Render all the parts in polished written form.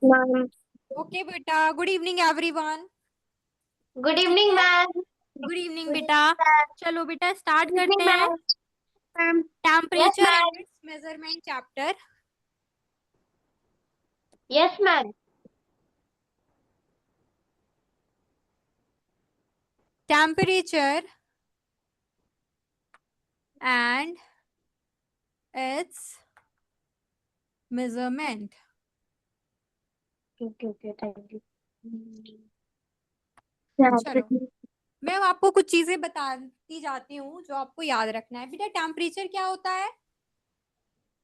Ma'am. Okay बेटा, good evening everyone. Good ठीक evening है, मैम। गुड इवनिंग गुड बेटा। Evening ma'am. चलो बेटा स्टार्ट गुड करते इवनिंग हैं। Ma'am. Ma'am. Yes temperature ma'am. And it's measurement chapter. Yes ma'am. Temperature and it's measurement. Okay okay, thank you. चलो, मैं आपको कुछ चीजें बताती जाती हूँ जो आपको याद रखना है। बेटा टेम्परेचर क्या होता है?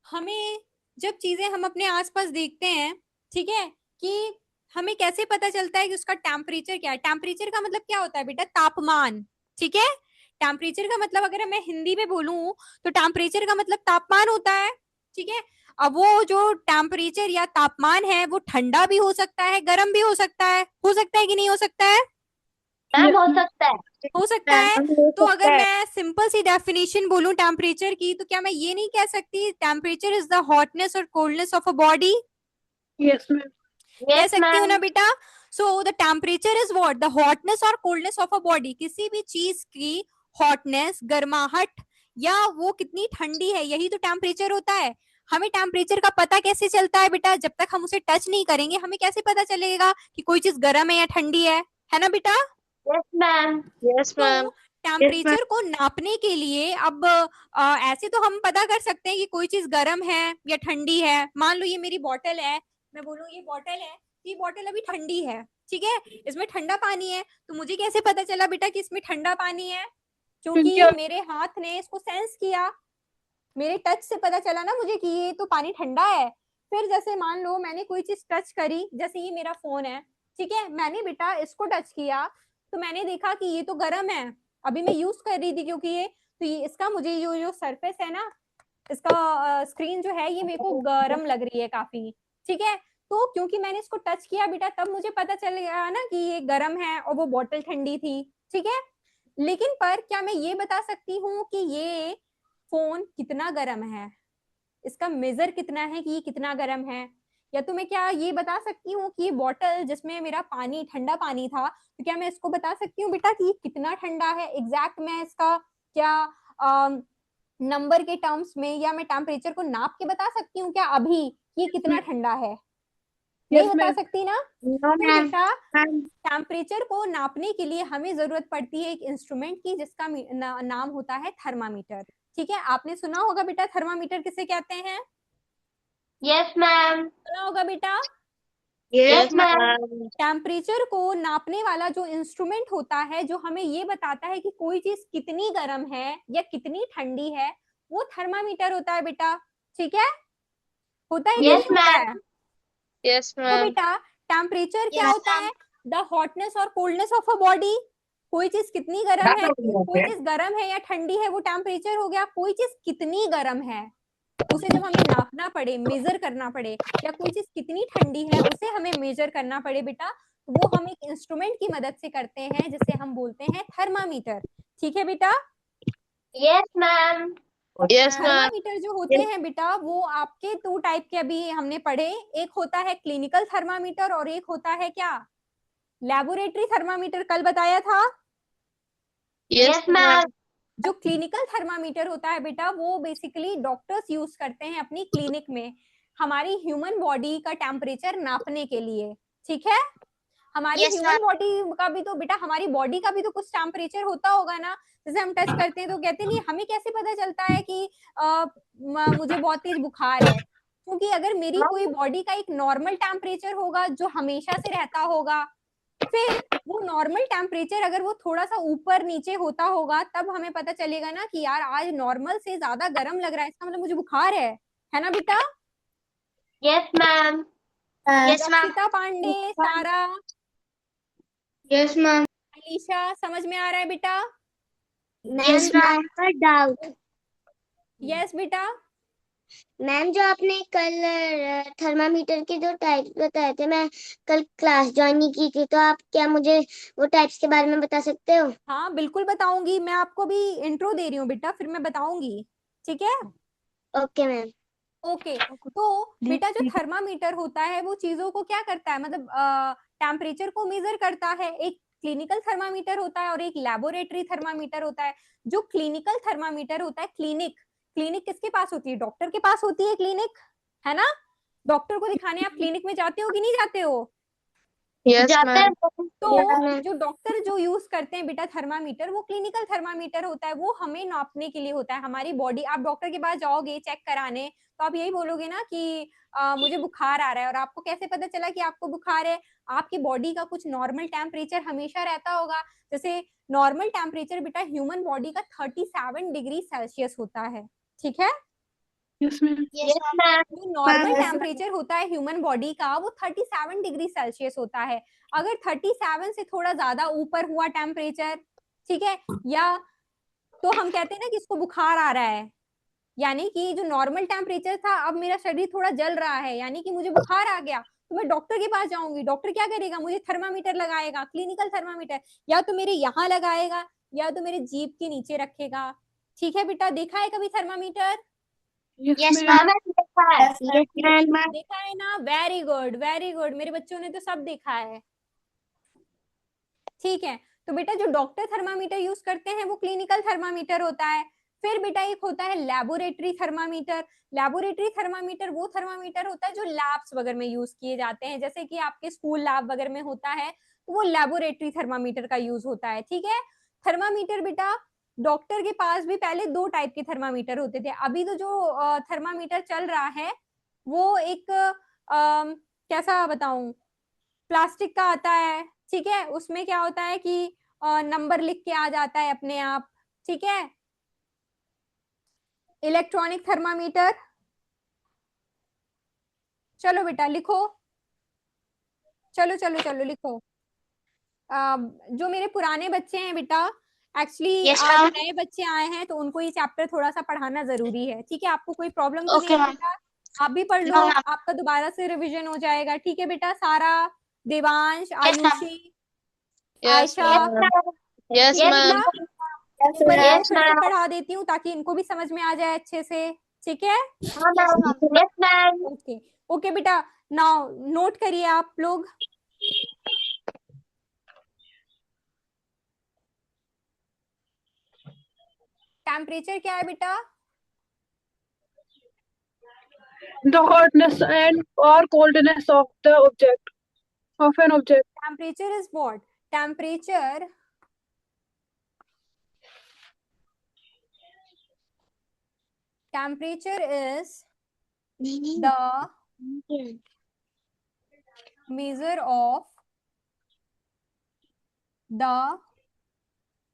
हमें जब चीजें हम अपने आसपास देखते हैं, ठीक है, कि हमें कैसे पता चलता है कि उसका टेम्परेचर क्या है। टेम्परेचर का मतलब क्या होता है बेटा? तापमान। ठीक है, टेम्परेचर का मतलब अगर मैं हिंदी में बोलूं तो टेम्परेचर का मतलब तापमान होता है। ठीक है, अब वो जो टेम्परेचर या तापमान है वो ठंडा भी हो सकता है, गर्म भी हो सकता है कि नहीं हो सकता है? मैम हो सकता है। हो सकता मैम है। हो तो सकता अगर है। मैं सिंपल सी डेफिनेशन बोलूं टेम्परेचर की, तो क्या मैं ये नहीं कह सकती टेम्परेचर इज द हॉटनेस और coldness of a body? Yes ma'am. कह यस सकती हूँ ना मैम। बेटा? So the temperature is what? The hotness और कोल्डनेस ऑफ अ बॉडी। किसी भी चीज की हॉटनेस, गर्माहट, या वो कितनी ठंडी है, यही तो टेम्परेचर होता है। हमें टेम्परेचर का पता कैसे चलता है बेटा? जब तक हम उसे टच नहीं करेंगे हमें कैसे पता चलेगा कि कोई चीज गर्म है या ठंडी है ना बेटा? Yes ma'am. यस तो मैम। Yes ma'am. टेम्परेचर को नापने के लिए अब ऐसे तो हम पता कर सकते हैं कि कोई चीज गर्म है या ठंडी है। मान लो ये मेरी बॉटल है, मैं बोलूँ ये बॉटल है, ये बॉटल अभी ठंडी है। ठीक है, इसमें ठंडा पानी है, तो मुझे कैसे पता चला बेटा कि इसमें ठंडा पानी है? क्योंकि क्योंकि मेरे हाथ ने इसको सेंस किया, मेरे टच से पता चला ना मुझे कि ये तो पानी ठंडा है। फिर जैसे मान लो मैंने कोई चीज टच करी, जैसे ये मेरा फोन है, ठीक है, मैंने बेटा इसको टच किया, तो मैंने देखा कि ये तो गर्म है, अभी मैं यूज कर रही थी क्योंकि ये, तो ये इसका मुझे जो सरफेस है ना, इसका स्क्रीन जो है ये मेरे को गर्म लग रही है काफी। ठीक है, तो क्योंकि मैंने इसको टच किया बेटा, तब मुझे पता चल गया ना कि ये गर्म है और वो बॉटल ठंडी थी। ठीक है, लेकिन पर क्या मैं ये बता सकती हूँ कि ये फोन कितना गर्म है, इसका मेजर कितना है कि ये कितना गर्म है? या तो मैं क्या ये बता सकती हूँ कि ये बॉटल जिसमें मेरा पानी ठंडा पानी था, तो क्या मैं इसको बता सकती हूँ बेटा कि ये कितना ठंडा है? एग्जैक्ट मैं इसका क्या नंबर के टर्म्स में या मैं टेम्परेचर को नाप के बता सकती हूँ क्या अभी ये कितना ठंडा है? नहीं यस बता मैम। सकती ना? नो फिर मैम। बेटा मैम। टेम्परेचर को नापने के लिए हमें जरूरत पड़ती है एक इंस्ट्रूमेंट की, जिसका नाम होता है थर्मामीटर। ठीक है, आपने सुना होगा बेटा थर्मामीटर किसे कहते हैं? Yes ma'am. सुना होगा बेटा। तो यस मैम। टेम्परेचर को नापने वाला जो इंस्ट्रूमेंट होता है, जो हमें ये बताता है कि कोई चीज कितनी गर्म है या कितनी ठंडी है, वो थर्मामीटर होता है बेटा। ठीक है, होता है कि यस नहीं होता मैम। है? यस तो मैम। बेटा टेम्परेचर क्या यस होता मैम। है? द हॉटनेस और कोल्डनेस ऑफ अ बॉडी। कोई चीज कितनी गर्म है, कोई चीज गर्म है या ठंडी है, वो टेम्परेचर हो गया। कोई चीज कितनी गर्म है उसे जब हमें नापना पड़े, मेजर करना पड़े, या कोई चीज कितनी ठंडी है उसे हमें मेजर करना पड़े बेटा, तो वो हम एक इंस्ट्रूमेंट की मदद से करते हैं जिसे हम बोलते हैं थर्मामीटर। ठीक है बेटा। Yes ma'am. Yes ma'am. Thermometer जो होते हैं बेटा वो आपके दो टाइप के अभी हमने पढ़े। एक होता है क्लिनिकल थर्मामीटर और एक होता है क्या, लेबोरेटरी थर्मामीटर, कल बताया था। Yes ma'am. जो क्लिनिकल थर्मामीटर होता है बेटा वो बेसिकली डॉक्टर्स यूज करते हैं अपनी क्लिनिक में हमारी ह्यूमन बॉडी का टेम्परेचर नापने के लिए। ठीक है, हमारी यस मैम। ह्यूमन बॉडी का भी तो बेटा, हमारी बॉडी का भी तो कुछ टेम्परेचर होता होगा ना। जैसे हम टच करते हैं तो कहते नहीं, हमें कैसे पता चलता है कि मुझे बहुत तेज बुखार है? क्योंकि अगर मेरी कोई बॉडी का एक नॉर्मल टेम्परेचर होगा जो हमेशा से रहता होगा, फिर वो नॉर्मल टेम्परेचर अगर वो थोड़ा सा ऊपर नीचे होता होगा, तब हमें पता चलेगा ना कि यार आज नॉर्मल से ज्यादा गर्म लग रहा है, इसका मतलब मुझे बुखार है ना बेटा? Yes ma'am. Yes ma'am. रक्षिता पांडे, सारा, यस मैम। अलीशा, समझ में आ रहा है बेटा? मैम मैम का डाउट। यस बेटा। मैम जो आपने कल थर्मामीटर के जो टाइप्स बताए थे, मैं कल क्लास ज्वाइन नहीं की थी, तो आप क्या मुझे वो टाइप्स के बारे में बता सकते हो? हाँ बिल्कुल बताऊंगी, मैं आपको भी इंट्रो दे रही हूँ बेटा, फिर मैं बताऊंगी। ठीक है, ओके मैम। ओके तो बेटा जो थर्मामीटर होता है वो चीजों को क्या करता है, मतलब टेम्परेचर को मेजर करता है। एक क्लिनिकल थर्मामीटर होता है और एक लेबोरेटरी थर्मामीटर होता है। जो क्लिनिकल थर्मामीटर होता है, क्लिनिक क्लिनिक किसके पास होती है, डॉक्टर के पास होती है क्लिनिक, है ना। डॉक्टर को दिखाने आप क्लिनिक में जाते हो कि नहीं जाते हो। यस जाता है मैम। तो जो डॉक्टर जो यूज करते हैं बेटा थर्मामीटर, वो क्लिनिकल थर्मामीटर होता है, वो हमें नापने के लिए होता है हमारी बॉडी। आप डॉक्टर के पास जाओगे चेक कराने तो आप यही बोलोगे ना कि मुझे बुखार आ रहा है, और आपको कैसे पता चला कि आपको बुखार है। आपकी बॉडी का कुछ नॉर्मल टेम्परेचर हमेशा रहता होगा। जैसे नॉर्मल टेम्परेचर बेटा ह्यूमन बॉडी का 37 डिग्री सेल्सियस होता है, ठीक है। Yes ma'am. Yes ma'am. जो नॉर्मल टेम्परेचर होता है ह्यूमन बॉडी का वो 37 डिग्री सेल्सियस होता है। अगर 37 से थोड़ा ज्यादा ऊपर हुआ टेम्परेचर, ठीक है, या तो हम कहते हैं ना कि इसको बुखार आ रहा है, यानी कि जो नॉर्मल टेम्परेचर था अब मेरा शरीर थोड़ा जल रहा है, यानी कि मुझे बुखार आ गया, तो मैं डॉक्टर के पास जाऊंगी। डॉक्टर क्या करेगा, मुझे थर्मामीटर लगाएगा, क्लिनिकल थर्मामीटर, या तो मेरे यहाँ लगाएगा या तो मेरे जीभ के नीचे रखेगा। ठीक है बेटा, देखा है कभी thermometer, yes ma'am. Yes ma'am. देखा है ना। वेरी गुड वेरी गुड, मेरे बच्चों ने तो सब देखा है। ठीक है, तो बेटा जो डॉक्टर थर्मामीटर यूज करते हैं वो क्लिनिकल थर्मामीटर होता है। फिर बेटा एक होता है लेबोरेटरी थर्मामीटर। लेबोरेटरी थर्मामीटर वो थर्मामीटर होता है जो लैब्स वगैरह में यूज किए जाते हैं, जैसे कि आपके स्कूल लैब वगैरह में होता है, तो वो लेबोरेटरी थर्मामीटर का यूज होता है। ठीक है, थर्मामीटर बेटा डॉक्टर के पास भी पहले दो टाइप के थर्मामीटर होते थे। अभी तो जो थर्मामीटर चल रहा है वो एक कैसा बताऊं, प्लास्टिक का आता है, ठीक है। उसमें क्या होता है कि नंबर लिख के आ जाता है अपने आप, ठीक है। इलेक्ट्रॉनिक थर्मामीटर, चलो बेटा लिखो, चलो चलो चलो लिखो। जो मेरे पुराने बच्चे हैं बेटा, एक्चुअली यस आज मैम। नए बच्चे आए हैं तो उनको ये चैप्टर थोड़ा सा पढ़ाना जरूरी है। ठीक है, आपको कोई प्रॉब्लम तो नहीं ओके है मैम। बेटा, आप भी पढ़ लो, नो मैम। आपका दोबारा से रिवीजन हो जाएगा। ठीक है बेटा, सारा, Devansh, yes ma'am. Ayushi, yes Ayesha, yes ma'am. Ma'am. Yes ठीक है यस मैम। बेटा। मैम। एक बार इनको यस फिर से मैम। पढ़ा देती हूँ ताकि इनको भी समझ में आ जाए अच्छे से, ठीक है। हाँ ma'am. Yes ma'am. Okay okay बेटा, नाउ नोट करिए आप लोग। टेम्परेचर क्या है बेटा, The hotness and or coldness of the object of an object. Temperature is what, temperature temperature is the measure of the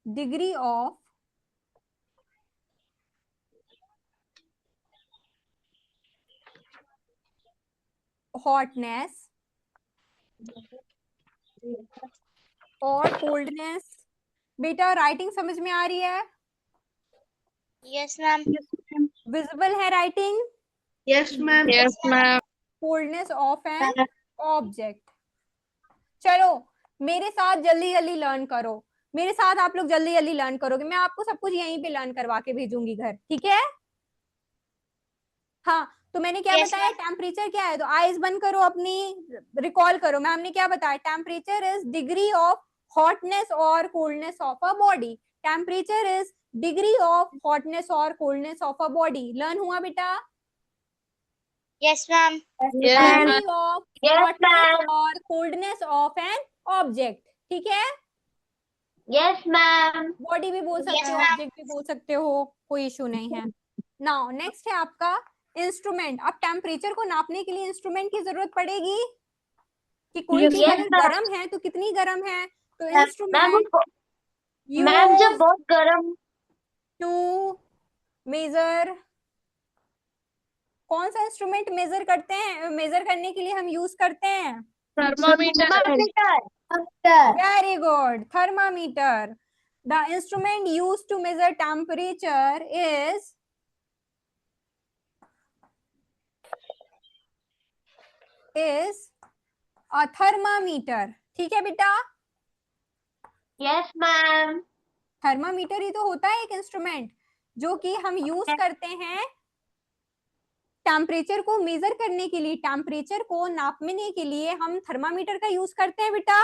degree of hotness और coldness. बेटा writing समझ में आ रही है, yes ma'am. Yes ma'am. Visible है writing. Yes ma'am. Yes ma'am. Coldness of an object. चलो मेरे साथ जल्दी जल्दी लर्न करो, मेरे साथ आप लोग जल्दी जल्दी लर्न करोगे, मैं आपको सब कुछ यहीं पे लर्न करवा के भेजूंगी घर, ठीक है। हाँ, तो मैंने क्या Yes, बताया, टेम्परेचर क्या है, तो आइज बंद करो अपनी, रिकॉल करो। मैम ने क्या बताया, temperature is degree of hotness और coldness of a body. Temperature is degree of hotness और coldness of a body. Learn हुआ बेटा, yes ma'am. Yes ma'am. Degree ma'am. Of yes hotness ma'am. और coldness of an object, ठीक है। Yes ma'am. Body भी बोल सकते yes हो, मैम। ऑब्जेक्ट भी बोल सकते हो, कोई इशू नहीं है। नाउ नेक्स्ट है आपका इंस्ट्रूमेंट। अब टेम्परेचर को नापने के लिए इंस्ट्रूमेंट की जरूरत पड़ेगी कि कोई Yes चीज यस अगर मैम। गर्म है तो कितनी गर्म है, तो मैम इंस्ट्रूमेंट मैम जब यूज बहुत गर्म। To measure. कौन सा इंस्ट्रूमेंट मेजर करते हैं, मेजर करने के लिए हम यूज करते हैं, Thermometer. Thermometer. Very good, thermometer. The instrument use to measure temperature is a thermometer, ठीक है बेटा। Yes ma'am. थर्मामीटर ही तो होता है एक इंस्ट्रूमेंट जो कि हम यूज करते हैं टेम्परेचर को मेजर करने के लिए, टेम्परेचर को नापने के लिए हम थर्मामीटर का यूज करते हैं बेटा।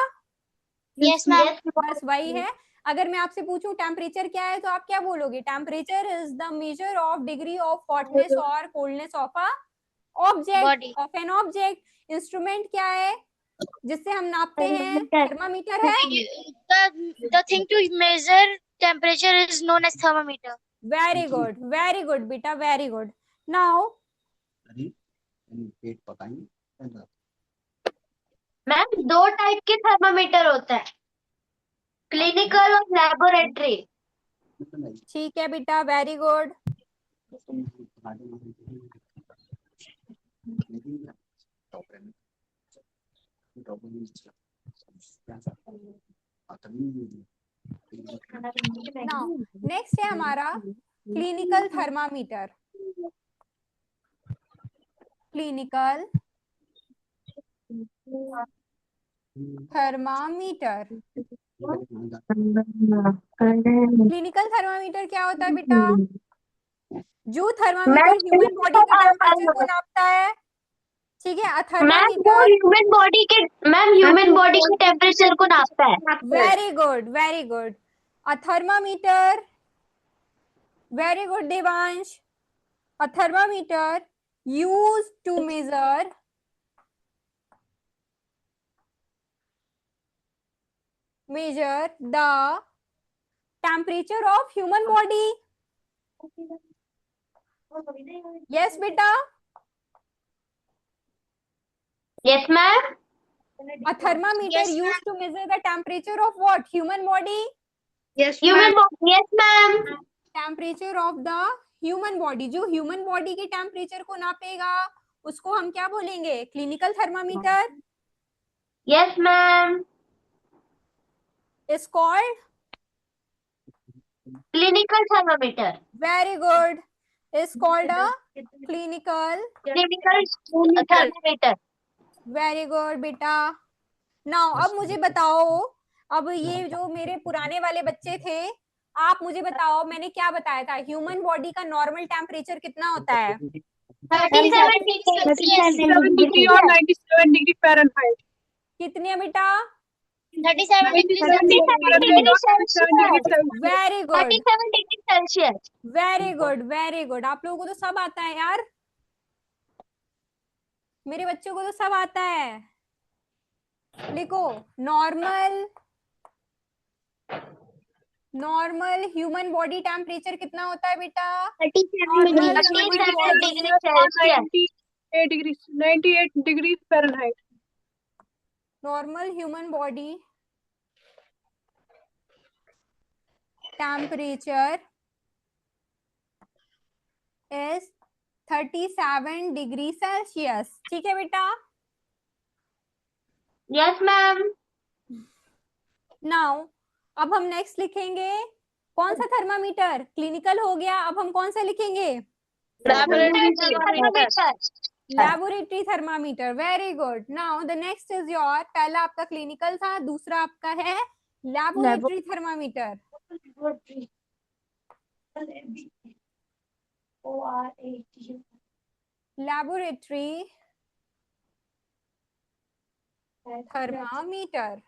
Yes ma'am. बस वही है। अगर मैं आपसे पूछूं टेम्परेचर क्या है तो आप क्या बोलोगे? Temperature is the measure of degree of hotness और coldness of a object, body. Of an object. Instrument क्या है जिससे हम नापते हैं? थर्मामीटर है। The thing to measure temperature is known as thermometer. Very good बेटा, वेरी गुड। नाउ मैम दो टाइप के थर्मामीटर होते हैं, क्लिनिकल और लैबोरेटरी। ठीक है बेटा, वेरी गुड। नाउ नेक्स्ट है हमारा clinical thermometer. Clinical thermometer. Clinical thermometer क्या होता है बेटा? जो थर्मामीटर ह्यूमन बॉडी के टेम्परेचर को नापता है, ठीक है। थर्मामीटर ह्यूमन बॉडी के टेम्परेचर को नापता है। Very good, very good. A thermometer, very good Devansh. A thermometer used to measure the temperature of human body. Yes beta. Yes ma'am. A thermometer used to measure the temperature of what? Human body. Human body. Yes ma'am. Temperature of the human body, जो human body के temperature को नापेगा उसको हम क्या बोलेंगे? Clinical thermometer yes ma'am. is called clinical thermometer. very good, is called a clinical clinical thermometer. Very good बेटा। Now अब मुझे बताओ, अब ये जो मेरे पुराने वाले बच्चे थे, आप मुझे बताओ मैंने क्या बताया था? ह्यूमन बॉडी का नॉर्मल टेम्परेचर कितना होता है? 37 डिग्री और 97 डिग्री फ़ारेनहाइट। कितनी है बेटा? 37 डिग्री 97 डिग्री फ़ारेनहाइट और 97 degree Celsius. Very good, 37 degree Celsius. Very good, very good. आप लोगों को तो सब आता है यार, मेरे बच्चों को तो सब आता है। लिखो नॉर्मल ह्यूमन बॉडी टेम्परेचर कितना होता है बेटा? 37 degree Celsius. 98 degree Fahrenheit. Normal human body temperature is 37 degree Celsius. ठीक है बेटा। Yes ma'am. नाउ अब हम नेक्स्ट लिखेंगे कौन सा थर्मामीटर? क्लिनिकल हो गया, अब हम कौन सा लिखेंगे? Laboratory thermometer. Very good. Now the next is your, पहला आपका क्लिनिकल था, दूसरा आपका है laboratory thermometer. Laboratory thermometer.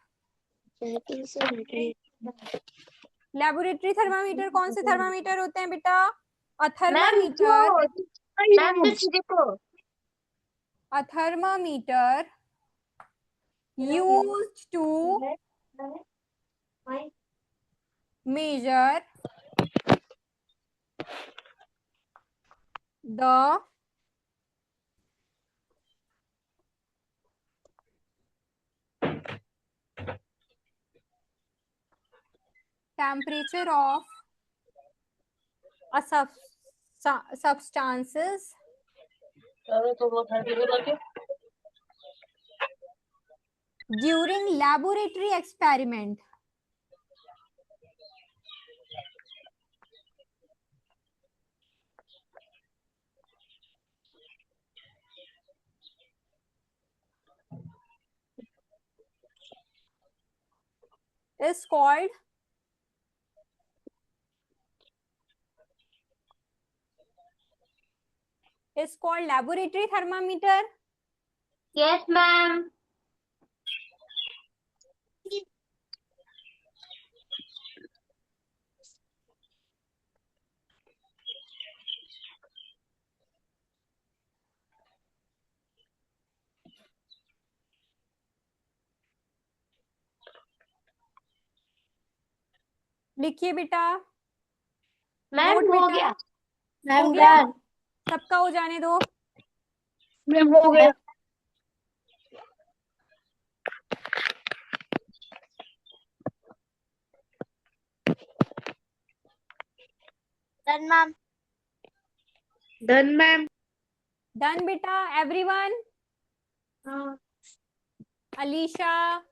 Laboratory thermometer कौन से थर्मामीटर होते हैं बेटा? अ thermometer, a thermometer used to measure the temperature of a substances during laboratory experiment. Is called is called laboratory thermometer? Yes, ma'am. लिखिए बेटा। मैम नोट हो बेटा। गया। हो मैम गया? डन। सबका हो जाने दो। मैम हो गया। Done ma'am. Done ma'am. Done बेटा एवरीवन? हाँ। Alisha,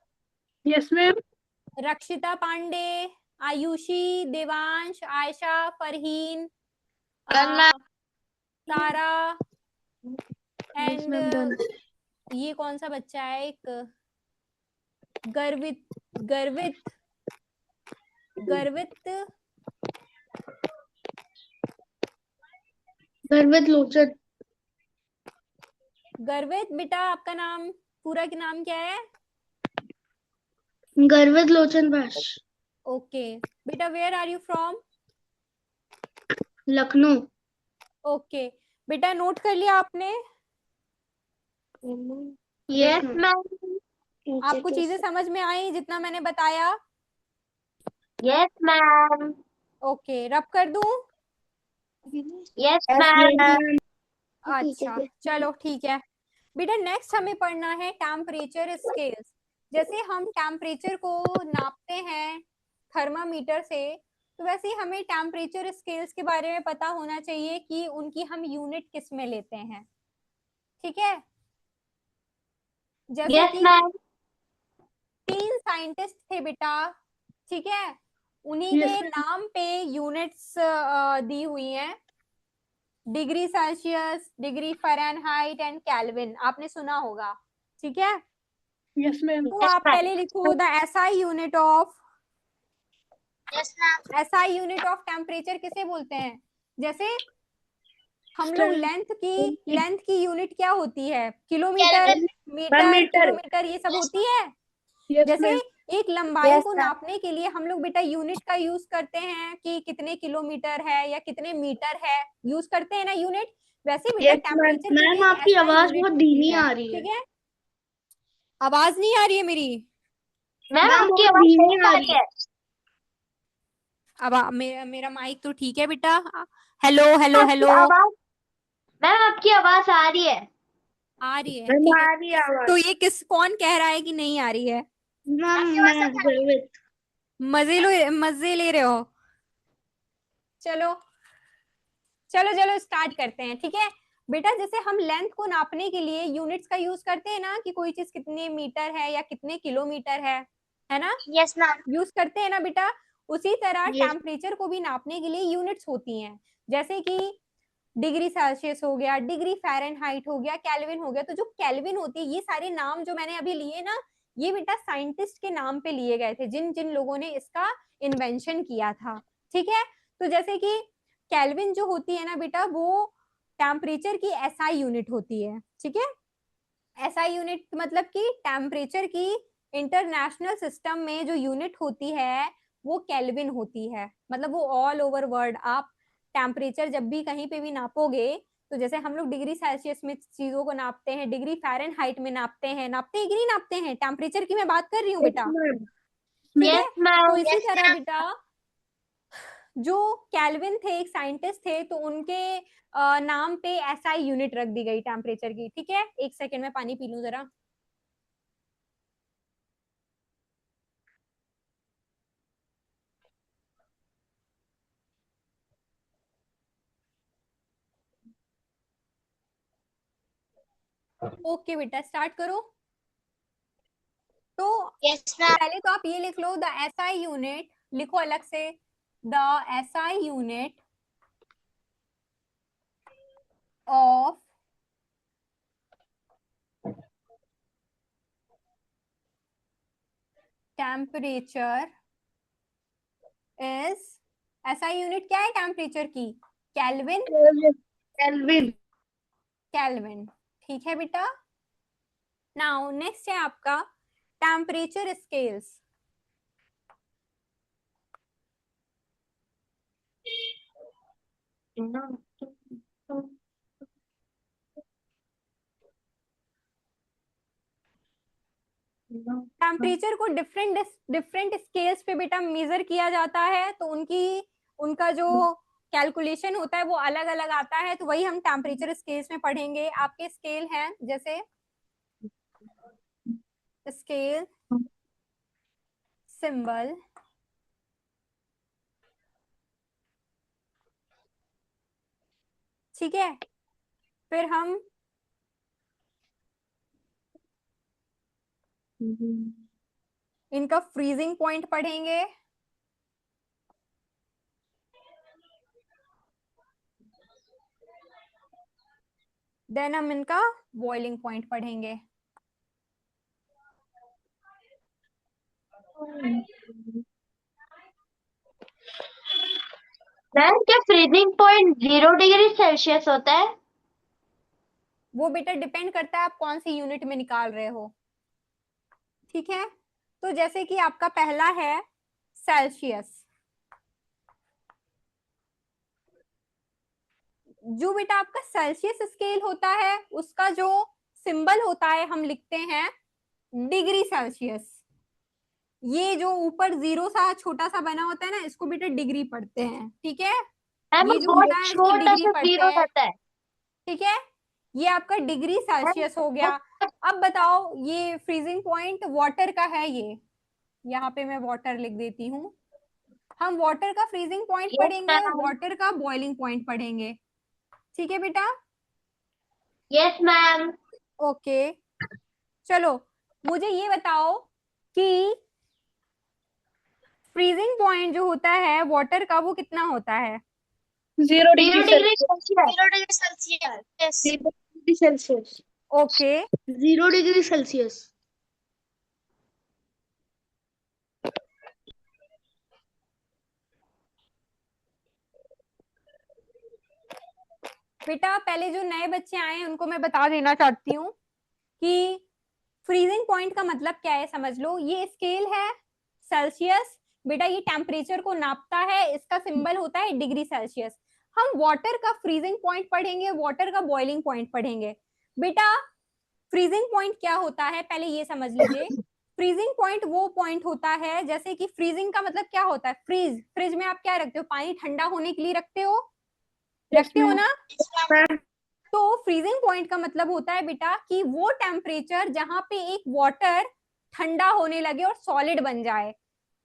yes ma'am. रक्षिता पांडे, आयुषी, देवांश, आयशा, फरहीन, डन मैम। सारा यस एंड मैम डन। ये कौन सा बच्चा है, एक गर्वित गर्वित गर्वित गर्वित लोचन। गर्वित बेटा, आपका नाम पूरा के नाम क्या है? गर्वित लोचन भाष। ओके बेटा, where are you from? Lucknow. Okay बेटा, नोट कर लिया आपने? Yes ma'am. आपको चीजें समझ में आई जितना मैंने बताया? Yes ma'am. ओके, रब कर दूं? Yes ma'am. अच्छा चलो ठीक है बेटा। नेक्स्ट हमें पढ़ना है टेम्परेचर स्केल्स। जैसे हम टेम्परेचर को नापते हैं थर्मामीटर से, तो वैसे ही हमें टेम्परेचर स्केल्स के बारे में पता होना चाहिए कि उनकी हम यूनिट किस में लेते हैं। ठीक है? जैसे यस कि मैम। 3 साइंटिस्ट थे बेटा, ठीक है? उन्हीं यस के नाम पे यूनिट्स दी हुई हैं, degree Celsius, degree Fahrenheit and kelvin, आपने सुना होगा। ठीक है? Yes ma'am. तो आप पहले लिखो the SI unit of, yes ma'am. SI unit of temperature किसे बोलते हैं? जैसे हम लोग लेंथ की यूनिट क्या होती है? किलोमीटर, मीटर, किलोमीटर, ये सब होती है। यस जैसे मैम। एक लंबाई Yes, को ma'am. नापने के लिए हम लोग बेटा यूनिट का यूज करते हैं कि कितने किलोमीटर है या कितने मीटर है, यूज करते हैं ना यूनिट। वैसे बेटा Yes, ma'am. टेम्परेचर की भी मैम एक आपकी ऐसा आवाज यूनिट बहुत होती धीमी है। आ रही है। ठीक है? आवाज नहीं आ रही है मेरी? मैम आपकी आवाज धीमी आ रही है। अब मेरा माइक तो ठीक है बेटा। हेलो हेलो आपकी हेलो, आवाज मैम आपकी आवाज आ रही है। आ रही है? मैम ठीक है। आ रही है आवाज। तो ये कौन कह रहा है कि नहीं आ रही है? मैम मैं गर्वित। मजे ले रहे हो? चलो चलो चलो स्टार्ट करते हैं। ठीक है बेटा, जैसे हम लेंथ को नापने के लिए यूनिट्स का यूज करते हैं ना, कि कोई चीज कितने मीटर है या कितने किलोमीटर है ना? Yes ma'am. यूज करते हैं ना बेटा। उसी तरह यस। टेम्परेचर को भी नापने के लिए यूनिट्स होती हैं। जैसे कि डिग्री सेल्सियस हो गया, डिग्री फ़ारेनहाइट हो गया, केल्विन हो गया। तो जो केल्विन होती है, ये सारे नाम जो मैंने अभी लिए ना, ये बेटा साइंटिस्ट के नाम पे लिए गए थे, जिन जिन लोगों ने इसका इन्वेंशन किया था। ठीक है? तो जैसे कि केल्विन जो होती है ना बेटा, वो टेम्परेचर की एसआई यूनिट होती है। ठीक है? एसआई यूनिट मतलब कि टेम्परेचर की इंटरनेशनल सिस्टम में जो यूनिट होती है वो केल्विन होती है। मतलब वो ऑल ओवर वर्ल्ड आप टेम्परेचर जब भी कहीं पे भी नापोगे, तो जैसे हम लोग डिग्री सेल्सियस में चीजों को नापते हैं, डिग्री फ़ारेनहाइट में नापते हैं कि नहीं नापते हैं? टेम्परेचर की मैं बात कर रही हूँ बेटा। ठीक है? Yes ma'am. तो इसी तरह बेटा जो केल्विन थे, एक साइंटिस्ट थे, तो उनके नाम पे एसआई यूनिट रख दी गई टेम्परेचर की। ठीक है? एक सेकेंड में पानी पी लूं जरा। ओके बेटा, स्टार्ट करो। तो यस मैम। पहले तो आप ये लिख लो, द एसआई यूनिट, लिखो अलग से, the SI unit of temperature is, SI unit क्या है टेम्परेचर की? केल्विन। केल्विन। केल्विन। ठीक है बेटा। नाउ नेक्स्ट है आपका टेम्परेचर स्केल्स। टेम्परेचर को डिफरेंट डिफरेंट स्केल्स पे बेटा मेजर किया जाता है, तो उनका जो कैलकुलेशन होता है वो अलग अलग आता है, तो वही हम टेम्परेचर स्केल्स में पढ़ेंगे। आपके स्केल हैं जैसे स्केल, सिंबल, ठीक है। फिर हम इनका फ्रीजिंग पॉइंट पढ़ेंगे, देन हम इनका बॉइलिंग पॉइंट पढ़ेंगे। मैम क्या फ्रीजिंग पॉइंट 0 डिग्री सेल्सियस होता है? वो बेटा डिपेंड करता है आप कौन सी यूनिट में निकाल रहे हो। ठीक है, तो जैसे कि आपका पहला है सेल्सियस। जो बेटा आपका सेल्सियस स्केल होता है उसका जो सिंबल होता है हम लिखते हैं डिग्री सेल्सियस। ये जो ऊपर जीरो सा छोटा सा बना होता है ना, इसको बेटा डिग्री पढ़ते हैं। ठीक है, मैम ये जो बहुत होता है इसको छोटा डिग्री सा पढ़ते जीरो हैं। रहता है। ठीक है, ये आपका डिग्री सेल्सियस हो गया। अब बताओ ये फ्रीजिंग पॉइंट वाटर का है, ये यहाँ पे मैं वाटर लिख देती हूँ। हम वाटर का फ्रीजिंग पॉइंट यस पढ़ेंगे, मैम। वाटर का बॉइलिंग पॉइंट पढ़ेंगे। ठीक है बेटा, यस मैम। ओके। चलो मुझे ये बताओ कि फ्रीजिंग पॉइंट जो होता है वाटर का वो कितना होता है? 0 degree 0 degree Celsius. 0 degree Celsius. Okay, 0 degree Celsius. बेटा पहले जो नए बच्चे आए हैं उनको मैं बता देना चाहती हूँ कि फ्रीजिंग पॉइंट का मतलब क्या है, समझ लो। ये स्केल है सेल्सियस, बेटा ये टेम्परेचर को नापता है, इसका सिंबल होता है डिग्री सेल्सियस। हम वाटर का फ्रीजिंग पॉइंट पढ़ेंगे, वाटर का बॉइलिंग पॉइंट पढ़ेंगे। बेटा फ्रीजिंग पॉइंट क्या होता है पहले ये समझ लीजिए। फ्रीजिंग पॉइंट वो पॉइंट होता है, जैसे कि फ्रीजिंग का मतलब क्या होता है, फ्रीज, फ्रिज में आप क्या रखते हो, पानी ठंडा होने के लिए रखते हो, रखते हो ना। तो फ्रीजिंग पॉइंट का मतलब होता है बेटा कि वो टेम्परेचर जहां पे एक वाटर ठंडा होने लगे और सॉलिड बन जाए।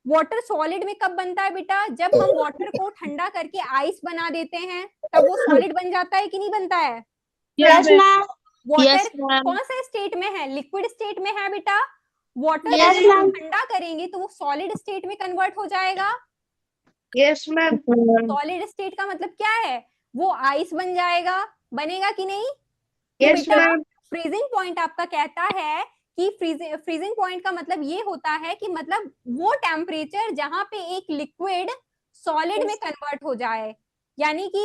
वाटर सॉलिड में कब बनता है बेटा, जब हम वाटर को ठंडा करके आइस बना देते हैं, तब वो सॉलिड बन जाता है कि नहीं बनता है? Yes ma'am. Water yes ma'am. कौन सा स्टेट में है, लिक्विड स्टेट में है बेटा। वाटर को यस जब हम मैम। ठंडा करेंगे तो वो सॉलिड स्टेट में कन्वर्ट हो जाएगा। Yes ma'am. सॉलिड स्टेट का मतलब क्या है, वो आइस बन जाएगा, बनेगा कि नहीं? तो यस बेटा मैम। फ्रीजिंग पॉइंट आपका कहता है कि फ्रीजिंग पॉइंट का मतलब ये होता है कि मतलब वो टेम्परेचर जहां पे एक लिक्विड सॉलिड में कन्वर्ट हो जाए, यानी कि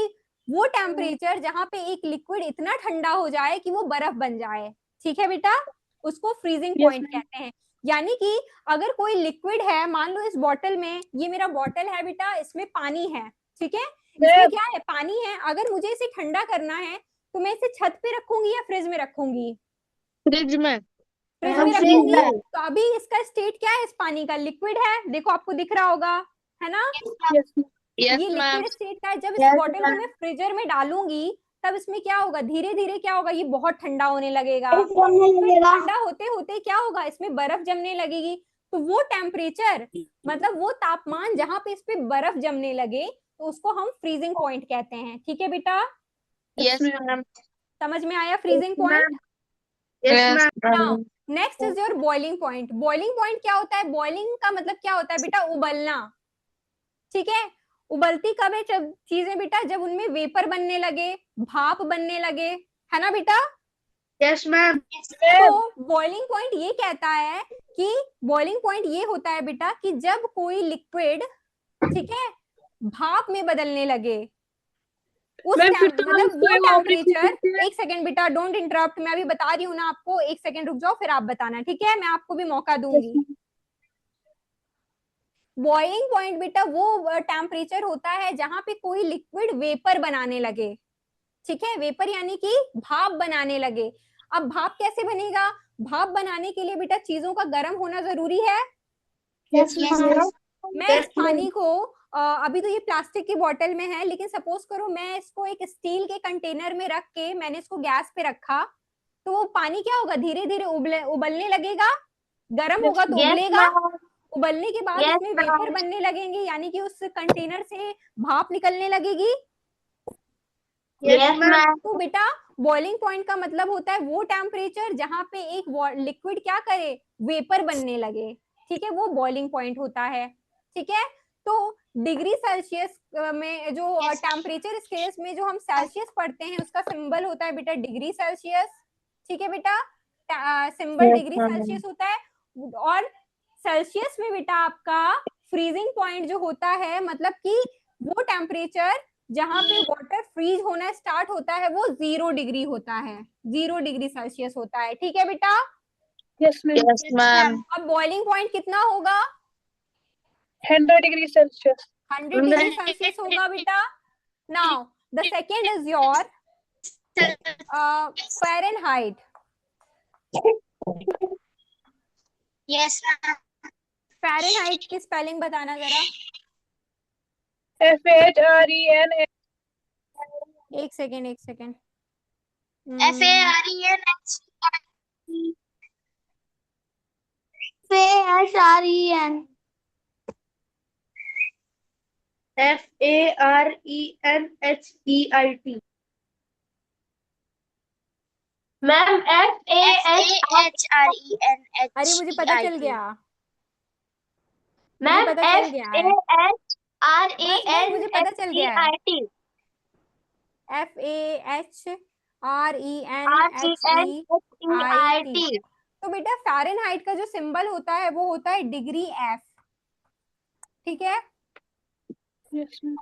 वो टेम्परेचर जहां पे एक लिक्विड इतना ठंडा हो जाए कि वो बर्फ बन जाए। ठीक है बेटा, उसको फ्रीजिंग यस पॉइंट मैम। कहते हैं। यानी कि अगर कोई लिक्विड है, मान लो इस बॉटल में, ये मेरा बॉटल है बेटा, इसमें पानी है, ठीक है, इसमें क्या है, पानी है। अगर मुझे इसे ठंडा करना है तो मैं इसे छत पे रखूंगी या फ्रिज में रखूंगी? फ्रिज में। फ्रिज हम में फ्रिज रखूंगी। में। तो अभी इसका स्टेट क्या है, इस पानी का लिक्विड है, देखो आपको दिख रहा होगा, है ना। यस ये मैम। लिक्विड स्टेट का है। जब इस यस बॉटल को मैं फ्रीजर में डालूंगी तब इसमें क्या होगा, धीरे धीरे क्या होगा, ये बहुत ठंडा होने लगेगा। जमने फिर लगेगा। ठंडा होते होते क्या होगा, इसमें बर्फ जमने लगेगी। तो वो टेम्परेचर मतलब वो तापमान जहां पे इस पे बर्फ जमने लगे, तो उसको हम फ्रीजिंग पॉइंट कहते हैं। ठीक है बेटा, यस मैम। समझ में आया freezing point? Yes now ma'am. Next is your boiling point. Boiling point क्या होता है, बॉइलिंग का मतलब क्या होता है बेटा, उबलना। ठीक है, उबलती कब है जब चीजें बेटा, जब उनमें वेपर बनने लगे, भाप बनने लगे, है ना बेटा। Yes ma'am. तो बॉइलिंग पॉइंट ये कहता है कि बॉइलिंग पॉइंट ये होता है बेटा कि जब कोई लिक्विड, ठीक है, भाप में बदलने लगे, उस मैम फिर तो मतलब उसको वो एक और टेम्परेचर, एक सेकेंड बेटा, डोंट इंटरप्ट, मैं अभी बता रही हूँ ना आपको, एक सेकेंड रुक जाओ फिर आप बताना, ठीक है? मैं आपको भी मौका दूंगी। बॉइलिंग पॉइंट बेटा वो टेम्परेचर होता है जहां पे कोई लिक्विड वेपर बनाने लगे, ठीक है? वेपर यानी कि भाप बनाने लगे। अब भाप कैसे बनेगा? भाप बनाने के लिए बेटा चीजों का गर्म होना जरूरी है। Yes ma'am. मैं इस पानी को अभी तो ये प्लास्टिक की बोतल में है, लेकिन सपोज करो मैं इसको एक स्टील के कंटेनर में रख के मैंने इसको गैस पे रखा, तो वो पानी क्या होगा, धीरे धीरे उबलने लगेगा, गर्म होगा तो उबलेगा, उबलने के बाद उसमें वेपर बनने लगेंगे, यानी कि उस कंटेनर से भाप निकलने लगेगी। Yes ma'am. तो बेटा बॉइलिंग पॉइंट का मतलब होता है वो टेम्परेचर जहां पे एक लिक्विड क्या करे, वेपर बनने लगे, ठीक है? वो बॉइलिंग पॉइंट होता है, ठीक है? तो डिग्री सेल्सियस में जो टेम्परेचर स्केल्स में जो हम सेल्सियस पढ़ते हैं उसका सिंबल होता है बेटा डिग्री सेल्सियस, ठीक है बेटा? सिंबल डिग्री सेल्सियस होता है। और सेल्सियस में बेटा आपका फ्रीजिंग पॉइंट जो होता है, मतलब कि वो टेम्परेचर जहां पे वाटर फ्रीज होना स्टार्ट होता है वो 0 डिग्री होता है, 0 डिग्री सेल्सियस होता है, ठीक है बेटा? Yes ma'am. Yes ma'am. अब बॉइलिंग पॉइंट कितना होगा? 100 डिग्री सेल्सियस। 100 डिग्री सेल्सियस होगा बेटा। Now the second is your Fahrenheit. Yes ma'am. Fahrenheit की स्पेलिंग बताना जरा। FAREN। एक सेकेंड, एक second. FAREN। FAREN। FARENHEIT। Ma'am FAHRENHEIT। अरे मुझे पता चल गया, मुझे मैम पता चल गया है, बस बस मुझे पता चल गया है। FAHRENHEIT। FAHRENHEIT। तो बेटा फ़ारेनहाइट का जो सिंबल होता है वो होता है डिग्री एफ, ठीक है? Yes ma'am.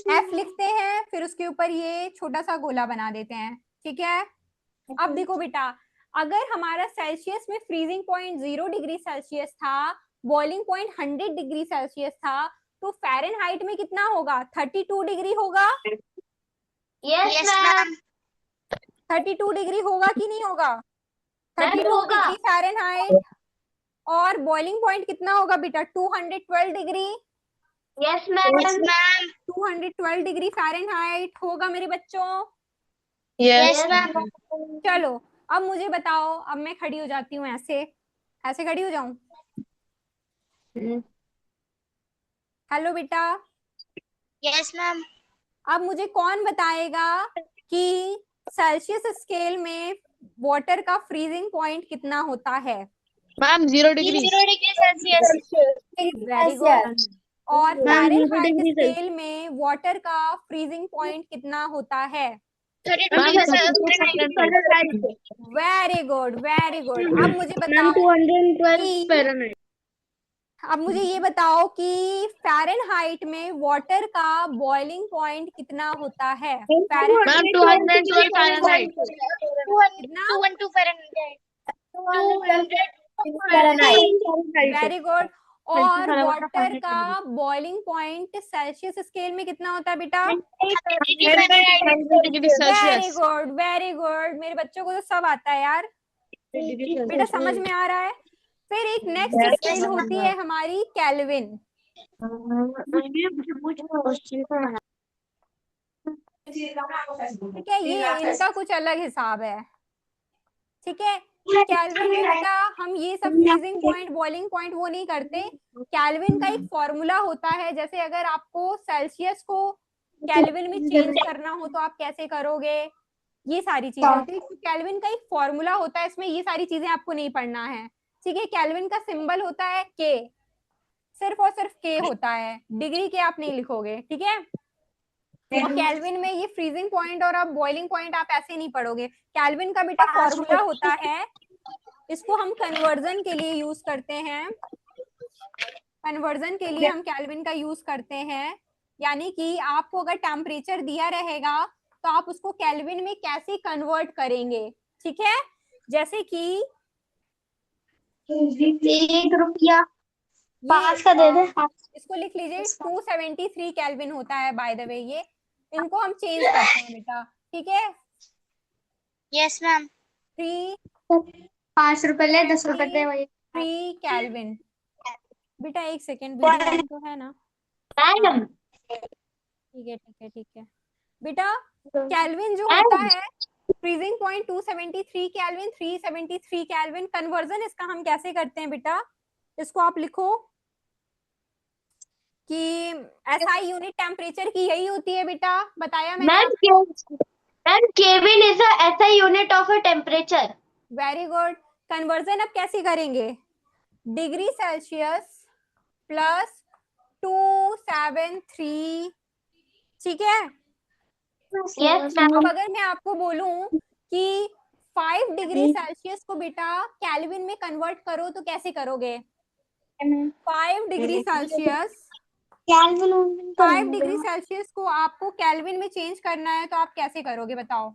एफ लिखते हैं, फिर उसके ऊपर ये छोटा सा गोला बना देते हैं, ठीक है? अब देखो बेटा, अगर हमारा सेल्सियस में फ्रीजिंग पॉइंट 0 डिग्री सेल्सियस था, बॉइलिंग पॉइंट 100 डिग्री सेल्सियस था, तो फ़ारेनहाइट में कितना होगा? 32 डिग्री होगा। Yes ma'am. 32 डिग्री होगा कि नहीं होगा? मैम 32 होगा। Degree Fahrenheit. और बॉइलिंग पॉइंट कितना होगा बेटा? 212 degree. Yes ma'am. 212 degree Fahrenheit होगा मेरे बच्चों। Yes ma'am. चलो अब मुझे बताओ, अब मैं खड़ी हो जाती हूँ, ऐसे ऐसे खड़ी हो जाऊं? हेलो बेटा, यस मैम। अब मुझे कौन बताएगा कि सेल्सियस स्केल में वाटर का फ्रीजिंग पॉइंट कितना होता है? Ma'am 0 degree. 0 degree Celsius. Very good. और मैम फ़ारेनहाइट स्केल में वाटर का फ्रीजिंग पॉइंट कितना होता है? 32 ma'am degree Celsius. Very good, very good. अब मुझे मैम बताओ 212 कि फ़ारेनहाइट। अब मुझे ये बताओ कि फ़ारेनहाइट में वाटर का बॉइलिंग पॉइंट कितना होता है? Ma'am Fahrenheit 212 Fahrenheit. कितना? 212 फ़ारेनहाइट। 212 फ़ारेनहाइट। Very good. और वाटर का बॉइलिंग पॉइंट सेल्सियस स्केल में कितना होता है बेटा? 100 degree very Celsius. Good, very good. मेरे बच्चों को तो सब आता है यार, बेटा समझ में आ रहा है। फिर एक नेक्स्ट स्केल होती है हमारी केल्विन, ठीक है? ये इनका कुछ अलग हिसाब है, ठीक है? केल्विन में बेटा हम ये सब फ्रीजिंग पॉइंट, बॉइलिंग पॉइंट वो नहीं करते। केल्विन का एक फॉर्मूला होता है, जैसे अगर आपको सेल्सियस को केल्विन में चेंज करना हो तो आप कैसे करोगे, ये सारी चीजें होती है। केल्विन का एक फॉर्मूला होता है, इसमें ये सारी चीजें आपको नहीं पढ़ना है, ठीक है? केल्विन का सिंबल होता है के, सिर्फ और सिर्फ के होता है, डिग्री के आप नहीं लिखोगे, ठीक है? और केल्विन में ये फ्रीजिंग पॉइंट और आप बॉइलिंग पॉइंट आप ऐसे नहीं पढ़ोगे। केल्विन का बेटा फॉर्मूला होता है, इसको हम कन्वर्जन के लिए यूज करते हैं, कन्वर्जन के लिए हम केल्विन का यूज करते हैं। यानी कि आपको अगर टेम्परेचर दिया रहेगा तो आप उसको केल्विन में कैसे कन्वर्ट करेंगे, ठीक है। जैसे कि 1 रुपया ये 5 का दे दे। इसको लिख लीजिए 273 केल्विन होता है बाय द वे। ये इनको हम चेंज करते हैं बेटा, ठीक है। Yes ma'am. 3 5 रुपए ले 10 रुपए दे वही। 3 केल्विन। बेटा एक सेकेंड, वीडियो ऑन तो है ना? मैडम ठीक है ठीक है ठीक है बेटा। केल्विन जो होता है freezing point 273 kelvin, 373 kelvin. Conversion इसका हम कैसे करते हैं बेटा, इसको आप लिखो कि एसआई यूनिट टेम्परेचर की यही होती है बेटा, बताया मैंने आपको। Ma'am Kevin is a SI unit of a temperature. Very good. Conversion अब कैसे करेंगे, डिग्री सेल्सियस प्लस 273, ठीक है। यस अब अगर मैं आपको बोलूं कि 5 डिग्री सेल्सियस को बेटा केल्विन में कन्वर्ट करो तो कैसे करोगे? 5 डिग्री सेल्सियस, 5 डिग्री सेल्सियस को आपको केल्विन में चेंज करना है तो आप कैसे करोगे बताओ,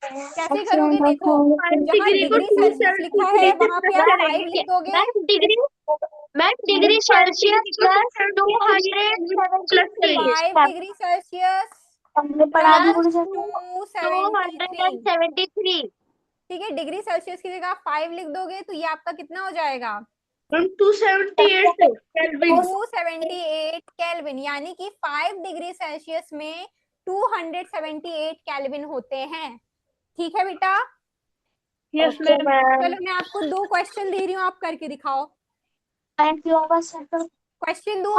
कैसे करोगे? देखो जहाँ डिग्री सेल्सियस लिखा है वहां पे आप 5 लिख दोगे। Degree Celsius plus 273 5 degree Celsius plus 273, 273 ठीक है। डिग्री सेल्सियस की जगह आप 5 लिख दोगे तो ये आपका कितना हो जाएगा? 278 केल्विन। 278 केल्विन, यानी कि 5 डिग्री सेल्सियस में 278 केल्विन होते हैं, ठीक है बेटा। Yes ma'am. चलो मैं आपको 2 क्वेश्चन दे रही हूँ, आप करके दिखाओ। क्वेश्चन दूं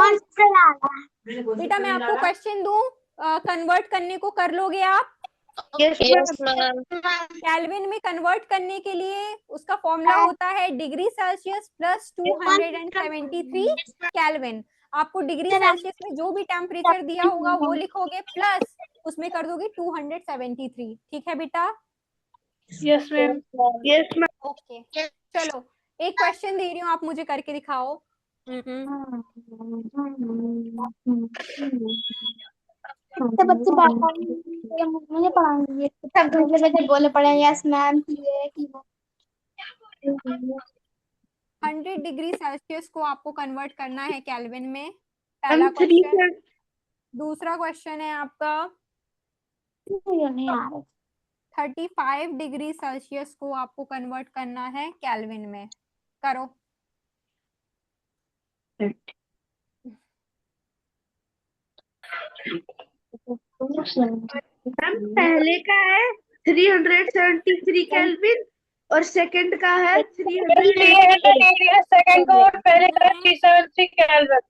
बेटा, मैं आपको क्वेश्चन दूं, कन्वर्ट करने को कर लोगे आप? Yes ma'am. केल्विन में कन्वर्ट करने के लिए उसका फॉर्मूला होता है डिग्री सेल्सियस प्लस 273 केल्विन। आपको डिग्री सेल्सियस में जो भी टेम्परेचर दिया होगा वो लिखोगे, प्लस उसमें कर दोगे 273, ठीक है बेटा। Yes ma'am. Yes ma'am. Okay चलो एक क्वेश्चन दे रही हूँ, आप मुझे करके दिखाओ। तो बच्चे मुझे पढ़ाएंगे सब दूसरे बच्चे बोले पड़े यस मैम की है कि 100 डिग्री सेल्सियस को आपको कन्वर्ट करना है केल्विन में, पहला क्वेश्चन। दूसरा क्वेश्चन है आपका नहीं आ रहा 35 डिग्री सेल्सियस को आपको कन्वर्ट करना है केल्विन में, करो। मैम पहले का है 373 केल्विन और सेकंड का है 308 सेकंड को और पहले का 373 केल्विन।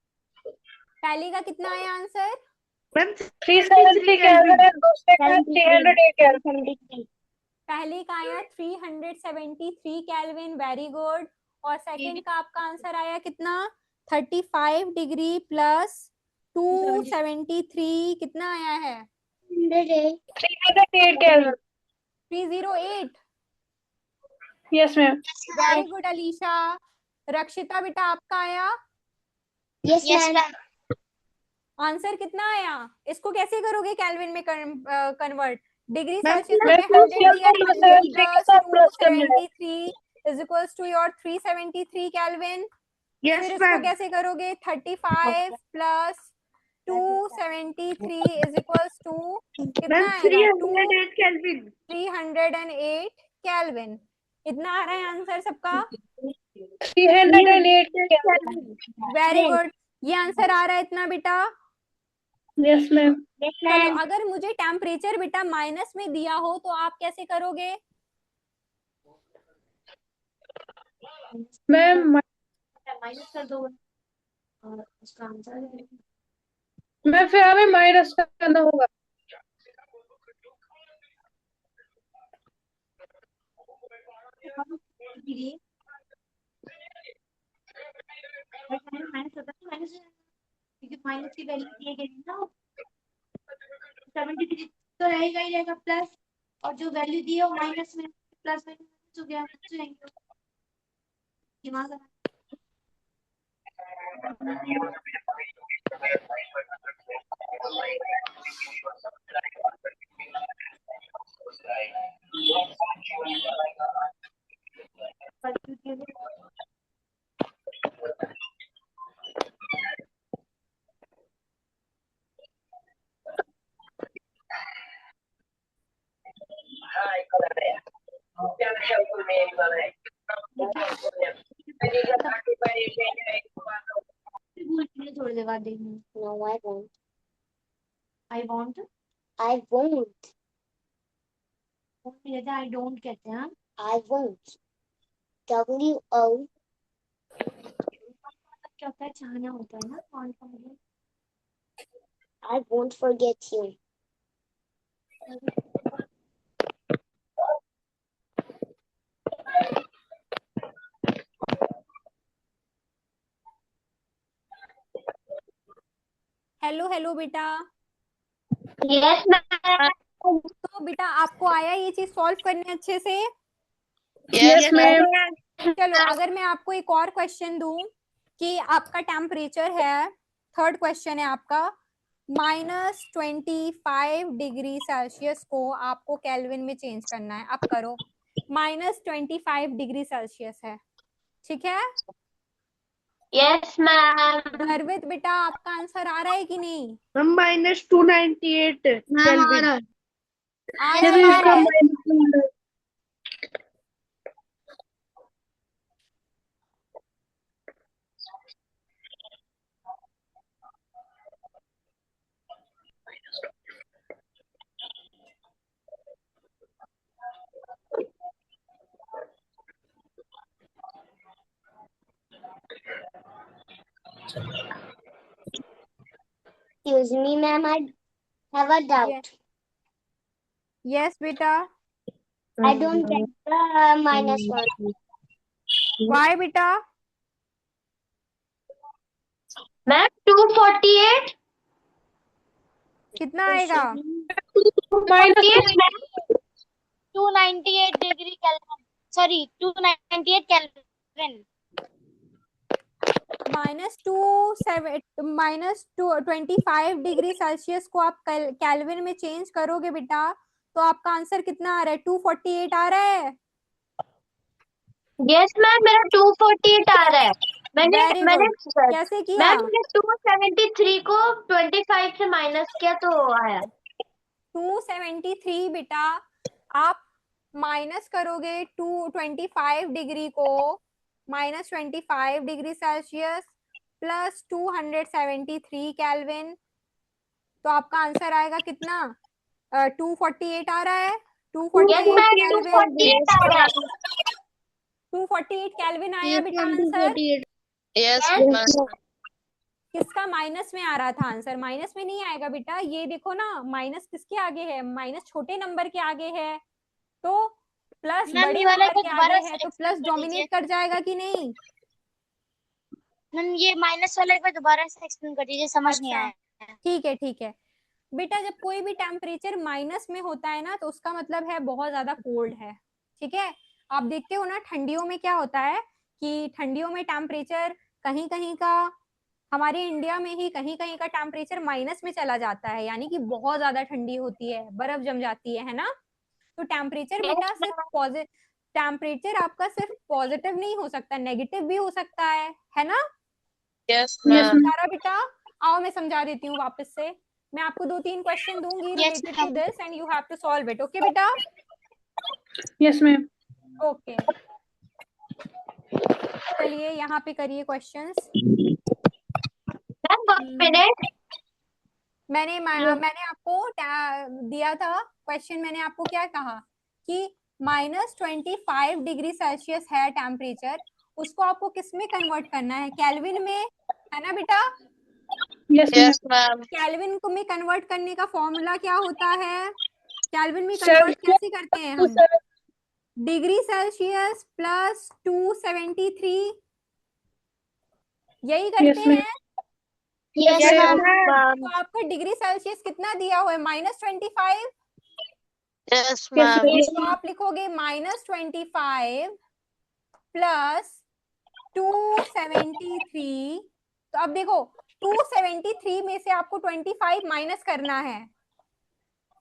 पहले का कितना आया आंसर? मैम 373 केल्विन है, दूसरे का 308 केल्विन। पहले का आया 373 केल्विन, वेरी गुड। और सेकंड का आपका आंसर आया कितना? 35 डिग्री प्लस 273 कितना आया है? 308 kelvin. 308। Yes ma'am. Very good Alisha. रक्षिता बेटा आपका आया यस मैम आंसर कितना आया? इसको कैसे करोगे केल्विन में कन्वर्ट? डिग्री मैम सेल्सियस मैं में 100 दिया, 100 के साथ प्लस करना है। 273 is equals to your 373 kelvin. Yes फिर इसको मैम। कैसे करोगे? 35 प्लस 273 इज इक्वल्स टू कितना मैम आएगा? 308 केल्विन। 308 केल्विन। इतना आ रहा है आंसर सबका? 308 केल्विन। वेरी गुड, ये आंसर आ रहा है इतना बेटा। Yes ma'am. चलो अगर मुझे टेम्परेचर बेटा माइनस में दिया हो तो आप कैसे करोगे? मैम माइनस कर दो और उसका आंसर मैं फिर हमें माइनस करना होगा। माइनस होता है माइनस क्योंकि माइनस की वैल्यू दिए गए ना 73 तो रहेगा ही रहेगा प्लस और जो वैल्यू दी है वो माइनस में प्लस में हो गया जाएंगे दिमाग थोड़ी देर बाद देंगे। No, I won't. I want. I won't. I don't कहते हैं। I won't. WO. क्या होता है? चाहना होता है ना? I won't forget you. Hello hello बेटा। Yes, ma'am. तो बेटा आपको आया ये चीज सॉल्व करने अच्छे से? Yes, ma'am. चलो अगर मैं आपको एक और क्वेश्चन दूं कि आपका टेम्परेचर है, थर्ड क्वेश्चन है आपका, -25 डिग्री सेल्सियस को आपको केल्विन में चेंज करना है। अब करो, -25 डिग्री सेल्सियस है, ठीक है? Yes, ma'am. गर्वित बेटा आपका आंसर आ रहा है कि नहीं? हम -298 केल्विन। आ ये रहा भी है। इसका -200। Excuse me, ma'am. I have a doubt. Yes बेटा। I don't get the -1. Why बेटा? Ma'am, 248. कितना आएगा? 298 degree Kelvin. Sorry, 298 Kelvin. -25 degree Celsius को आप केल्विन में चेंज करोगे बेटा, तो आपका आंसर कितना आ रहा है? 248 आ रहा है। Yes, मैम, मेरा 248 आ रहा है। मैंने Very मैंने good. कैसे किया? मैम मैंने 273 को 25 से माइनस किया तो आया 273 बेटा, आप माइनस करोगे 225 डिग्री को, -25 डिग्री सेल्सियस प्लस 273 केल्विन, तो आपका आंसर आएगा कितना? 248 आ रहा है। Yes, 248 मैम, केल्विन, 248 आ रहा है 248 केल्विन आया बेटा आंसर। Yes, Yes, ma'am. किसका माइनस में आ रहा था आंसर? माइनस में नहीं आएगा बेटा, ये देखो ना, माइनस किसके आगे है? माइनस छोटे नंबर के आगे है, तो प्लस मैम, बड़े ये वाला नंबर को के दोबारा आगे है, तो एक्सप्लेन प्लस कर डोमिनेट कर जाएगा कि नहीं? मैम, ये माइनस वाला एक बार दोबारा से एक्सप्लेन कर दीजिए, समझ नहीं अच्छा आया। ठीक है ठीक है बेटा, जब कोई भी टेम्परेचर माइनस में होता है ना, तो उसका मतलब है बहुत ज्यादा कोल्ड है, ठीक है? आप देखते हो ना ठंडियों में क्या होता है कि ठंडियों में टेम्परेचर कहीं कहीं का, हमारे इंडिया में ही कहीं कहीं का टेम्परेचर माइनस में चला जाता है, यानी कि बहुत ज्यादा ठंडी होती है, बर्फ जम जाती है ना? तो टेम्परेचर बेटा सिर्फ पॉजिटिव, टेम्परेचर आपका सिर्फ पॉजिटिव नहीं हो सकता, नेगेटिव भी हो सकता है ना? Yes, ma'am. सारा बेटा आओ मैं समझा देती हूँ वापस से। मैं आपको 2-3 क्वेश्चन दूंगी related to this and you have to solve it. Okay बेटा? Yes ma'am. ओके चलिए यहाँ पे करिए क्वेश्चंस। मैंने आपको दिया था क्वेश्चन, मैंने आपको क्या कहा कि -25 डिग्री सेल्सियस है टेम्परेचर, उसको आपको किस में कन्वर्ट करना है? केल्विन में, है ना बेटा? Yes, ma'am. केल्विन को में कन्वर्ट करने का फॉर्मूला क्या होता है? केल्विन में कन्वर्ट कैसे करते हैं हम? डिग्री सेल्सियस प्लस 273, यही करते हैं। Yes, Yes, ma'am. तो आपका डिग्री सेल्सियस कितना दिया हुआ है? -25। Yes, ma'am. तो आप लिखोगे -25 प्लस 273। तो अब देखो 273 में से आपको 25 माइनस करना है।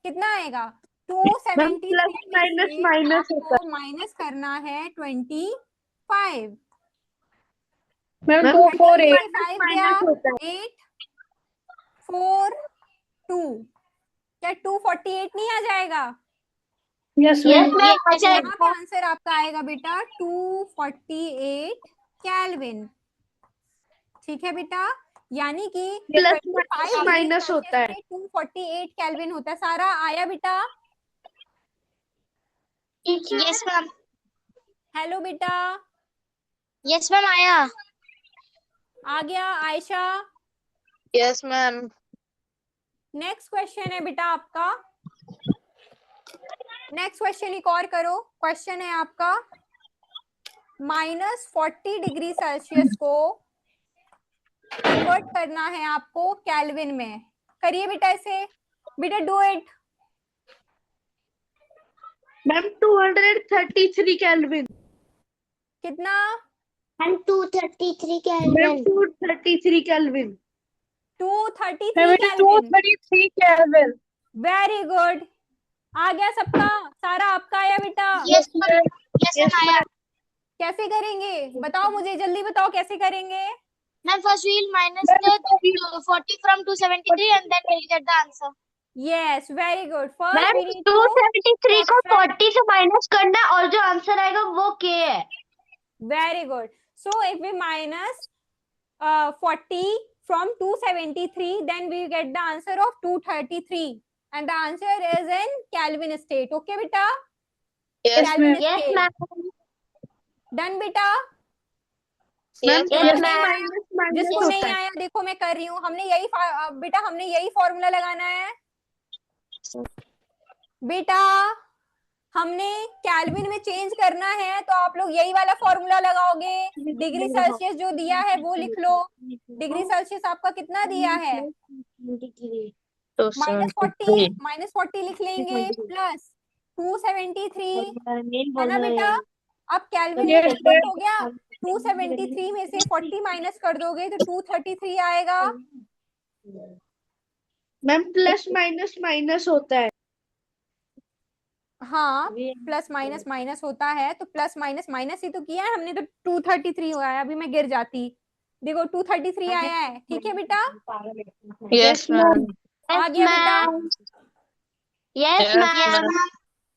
कितना आएगा? 273 प्लस में माइनस से माइनस होता आपको माइनस करना है 25। है। मैम 25 माइनस गया माइनस होता है। 8 4 2, क्या 248 नहीं आ जाएगा? Yes yes ma'am. मैम अच्छा यहाँ पे आंसर आपका आएगा बेटा 248 केल्विन। ठीक है बेटा, यानी कि प्लस 25 डिग्री माइनस होता है। सेल्सियस में 248 केल्विन होता है। सारा आया बेटा? यस मैम हेलो बेटा, यस मैम आया। आ गया? Ayesha, Yes, ma'am. Next question है बेटा आपका। नेक्स्ट क्वेश्चन एक और करो। क्वेश्चन है आपका -40 डिग्री सेल्सियस को कन्वर्ट करना है आपको केल्विन में। करिए बेटा इसे, बेटा डू इट। Ma'am 233 kelvin. कितना? And 233 ma'am kelvin 233 kelvin. 233 kelvin. 233 kelvin. Very good, आ गया सबका? सारा आपका आया बेटा? यस मैम यस मैम आया। कैसे करेंगे बताओ मुझे, जल्दी बताओ कैसे करेंगे। Ma'am first we'll minus the 40 from 273 and then we'll get the answer. Yes very good. First ma'am we need to 273 को 40 से माइनस करना है और जो आंसर आएगा वो के है। Very good. So if we minus 40 from 273 then we get the answer of 233 and the answer is in Kelvin state. Okay बेटा? Yes, Kelvin ma'am. Yes scale. Ma'am Done बेटा? Yes, yes ma'am. मैम जिसको नहीं आया देखो मैं कर रही हूँ। हमने यही बेटा हमने यही फॉर्मूला लगाना है बेटा। हमने केल्विन में चेंज करना है तो आप लोग यही वाला फॉर्मूला लगाओगे। डिग्री सेल्सियस जो दिया है वो लिख लो। डिग्री सेल्सियस आपका कितना दिया है? -40. -40 लिख लेंगे प्लस 273 है ना बेटा? अब केल्विन में कन्वर्ट हो गया। 273 में से 40 माइनस कर दोगे तो 233 आएगा। मैम प्लस माइनस माइनस होता है। हाँ प्लस माइनस माइनस होता है, तो प्लस माइनस माइनस ही तो किया है हमने, तो 233 हुआ है। अभी मैं गिर जाती, देखो 233 आया है। ठीक है बेटा, Yes, ma'am. आ गया बेटा? Yes Yes, ma'am ma'am.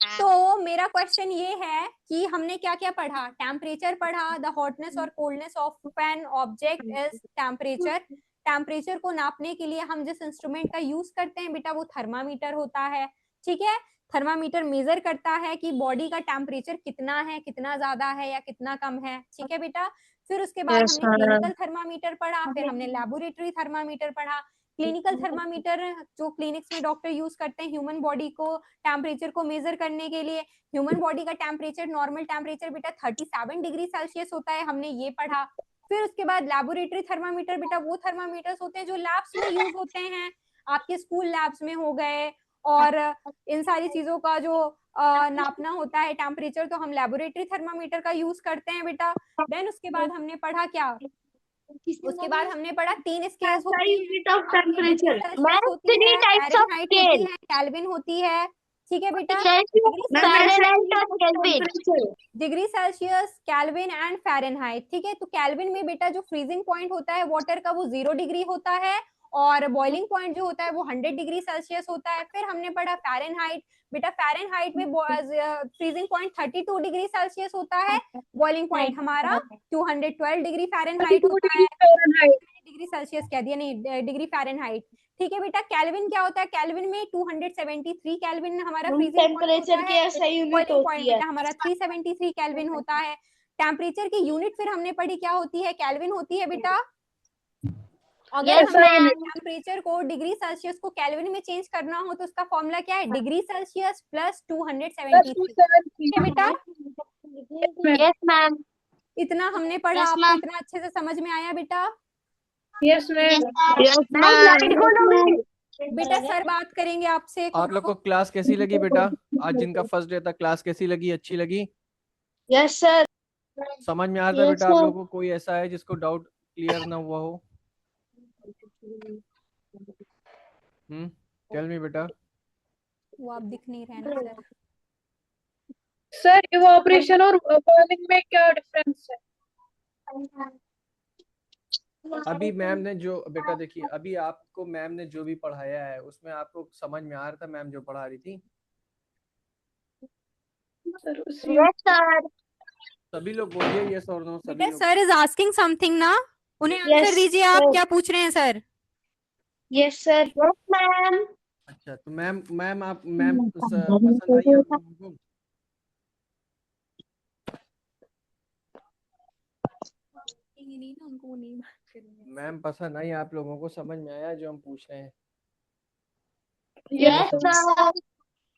तो मेरा क्वेश्चन ये है कि हमने क्या क्या पढ़ा? टेम्परेचर पढ़ा। द हॉटनेस और coldness of an object is temperature. Temperature को नापने के लिए हम जिस इंस्ट्रूमेंट का यूज करते हैं बेटा वो थर्मामीटर होता है। ठीक है, थर्मामीटर मेजर करता है कि बॉडी का टेम्परेचर कितना है, कितना ज्यादा है या कितना कम है। ठीक है बेटा, फिर उसके बाद Yes, हमने ma'am. क्लिनिकल थर्मामीटर पढ़ा, फिर हमने लेबोरेटरी थर्मामीटर पढ़ा। क्लिनिकल थर्मामीटर जो क्लिनिक्स में डॉक्टर यूज करते हैं ह्यूमन बॉडी को टेम्परेचर को मेजर करने के लिए। ह्यूमन बॉडी का टेम्परेचर नॉर्मल टेम्परेचर बेटा 37 डिग्री सेल्सियस होता है, हमने ये पढ़ा। फिर उसके बाद लेबोरेटरी थर्मामीटर बेटा वो थर्मामीटर्स होते हैं जो लैब्स में यूज होते हैं, आपके स्कूल लैब्स में हो गए, और इन सारी चीजों का जो नापना होता है टेम्परेचर, तो हम लेबोरेटरी थर्मामीटर का यूज करते हैं बेटा। देन उसके बाद हमने पढ़ा क्या? उसके बाद हमने पढ़ा 3 स्केल्स होती हैं। Unit of temperature. मैम होती 3 है, टाइप्स ऑफ फ़ारेनहाइट होती स्केल है, केल्विन होती है। ठीक है बेटा, फ़ारेनहाइट और kelvin. Degree Celsius, kelvin and Fahrenheit. ठीक है, तो केल्विन में बेटा जो फ्रीजिंग पॉइंट होता है वाटर का वो 0 डिग्री होता है, और बॉइलिंग पॉइंट जो होता है वो 100 डिग्री सेल्सियस होता है। फिर हमने पढ़ा फ़ारेनहाइट। बेटा फ़ारेनहाइट में फ्रीजिंग पॉइंट 32 डिग्री सेल्सियस होता है, बॉइलिंग पॉइंट हमारा 212 डिग्री फ़ारेनहाइट होता है। डिग्री सेल्सियस कह दिया, नहीं डिग्री फ़ारेनहाइट। ठीक है बेटा, केल्विन क्या होता है? केल्विन में 273 केल्विन हमारा फ्रीजिंग टेम्परेचर की ऐसा यूनिट बॉइलिंग पॉइंट होती है। बेटा हमारा 373 केल्विन होता है। टेम्परेचर की यूनिट फिर हमने पढ़ी क्या होती है? केल्विन होती है बेटा। अगर हमें टेम्परेचर को डिग्री सेल्सियस को केल्विन में चेंज करना हो तो उसका फॉर्मूला क्या है? डिग्री सेल्सियस प्लस 273 है बेटा। यस मैम इतना हमने पढ़ा, Yes, आपको ma'am. इतना अच्छे से समझ में आया बेटा? Yes ma'am. Yes, ma'am light ma'am. Good हो गई। बेटा सर बात करेंगे आपसे। आप लोग को क्लास कैसी लगी बेटा? आज जिनका फर्स्ट डे था क्लास कैसी लगी? अच्छी लगी? Yes sir. समझ में आ रहा था Yes, बेटा? आप sir. लोगों को कोई ऐसा है जिसको डाउट क्लियर ना हुआ हो? टेल मी बेटा। वो आप दिख नहीं रहे ना सर। सर इवापोरेशन और बर्निंग में क्या डिफरेंस है? अभी मैम ने जो बेटा देखिए, अभी आपको मैम ने जो भी पढ़ाया है उसमें आपको समझ में आ रहा था मैम जो पढ़ा रही थी? Sir yes sir. सभी लोग बोलिए यस और नो, सभी बेटा लोग। सर इज आस्किंग समथिंग ना, उन्हें आंसर Yes, दीजिए। आप sir. क्या पूछ रहे हैं sir? Yes sir. Yes ma'am. अच्छा तो मैम मैम आप मैम पसंद आई आप लोगों को? नहीं ना, उनको नहीं बात करनी है। मैम पसंद आई आप लोगों को? समझ में आया जो हम पूछ रहे हैं? Yes sir.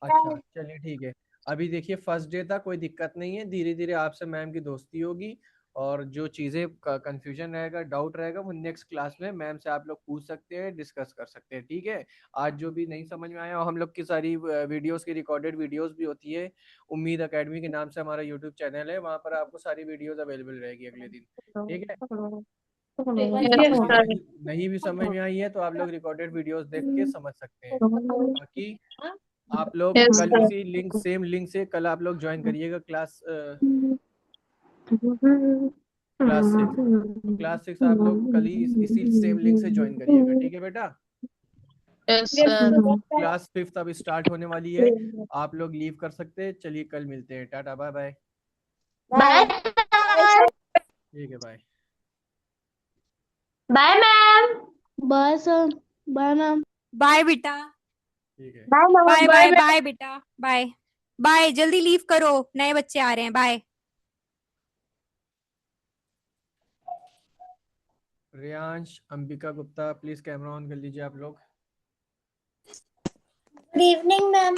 अच्छा चलिए ठीक है। अभी देखिए फर्स्ट डे था, कोई दिक्कत नहीं है, धीरे धीरे आपसे मैम की दोस्ती होगी और जो चीजें कंफ्यूजन रहेगा, डाउट रहेगा, वो नेक्स्ट क्लास में मैम से आप लोग पूछ सकते हैं, डिस्कस कर सकते हैं, ठीक है? आज जो भी नहीं समझ में आया, और हम लोग की सारी वीडियोस की रिकॉर्डेड वीडियोस भी होती है। उम्मीद एकेडमी के नाम से हमारा यूट्यूब चैनल है, वहाँ पर आपको सारी वीडियोस अवेलेबल रहेगी अगले दिन, ठीक है? यस और सर। नहीं भी समझ में आई है तो आप लोग रिकॉर्डेड वीडियोस देख के समझ सकते हैं। बाकी आप लोग Yes, कल sir. इसी लिंक, सेम लिंक से कल आप लोग ज्वाइन करिएगा क्लास क्लास 6। तो क्लास 6 आप लोग कल ही इसी सेम लिंक से ज्वाइन करिएगा, ठीक है बेटा? Yes, yes sir. Sir. Class 5 अब स्टार्ट होने वाली है, आप लोग लीव कर सकते हैं। चलिए कल मिलते हैं, tata bye bye. Bye sir. ठीक है bye. Bye ma'am. Bye sir. Bye ma'am. Bye बेटा। ठीक है bye ma'am. Bye Bye, bye bye बेटा। बाय बाय, जल्दी लीव करो, नए बच्चे आ रहे हैं। Bye. Riyansh, Ambika Gupta, please camera on कर लीजिए आप लोग। Good evening ma'am.